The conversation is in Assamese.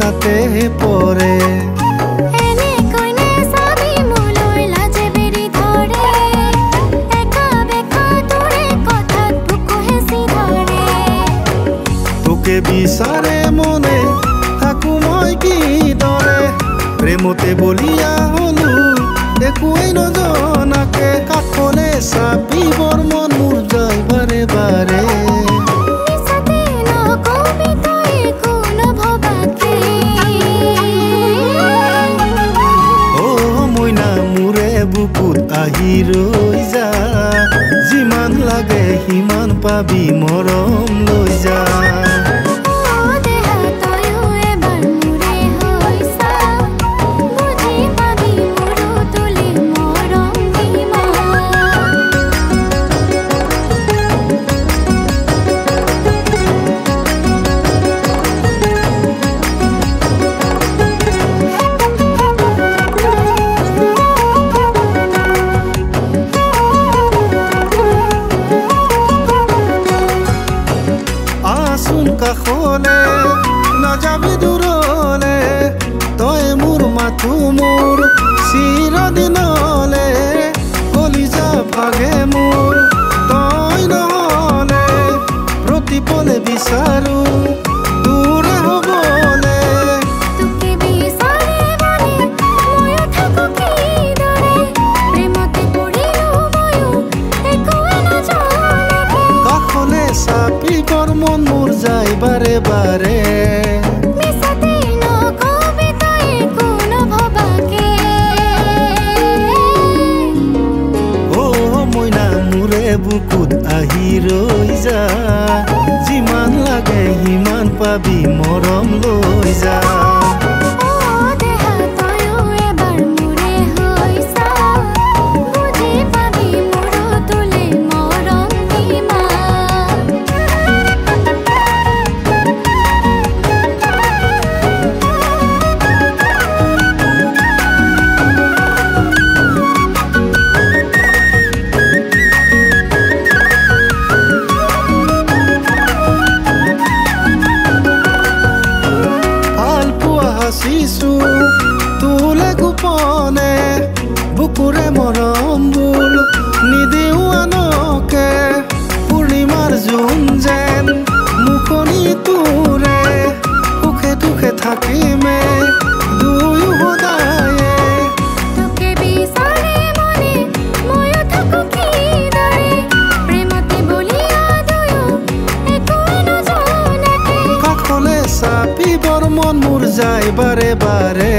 কথাতে পৰে তোকে বিচাৰে মনে থাকো মই কিদৰে প্ৰেমতে বলিয়া হলো একোৱেই নজনাকে কাষলে চাপিবৰ মন মোৰ যায় বাৰে বাৰে বুকুত আহি ৰৈ যা যিমান লাগে সিমান পাবি মৰম লৈ যা কাষলে নাযাবি দূৰলে তই মোৰ মাথো মোৰ চিৰদিনলে কলিজা ভাগে মোৰ তই নহলে প্ৰতিপলে বিচাৰো দূৰে হ'বলে কাষলে চাপিবৰ মন মোৰ যায় বাৰে বাৰে বুকুত আহি ৰৈ যা যিমান লাগে সিমান পাবি মৰম লৈ যা হাসিছো তোলে গোপনে বুকুৰে মৰমবোৰ নিদিও আনকে পূৰ্ণিমাৰ জোন যেন মুখনি তোৰে সুখে দুখে থাকিমে দুয়ো সদায়ে তোকে বিচাৰে মনে ময়ো থাকো কিদৰে প্ৰেমতে বলিয়া দুয়ো একোৱেই নজনাকে কাষলে চাপিবৰ মন মোৰ যায় বাৰে বাৰে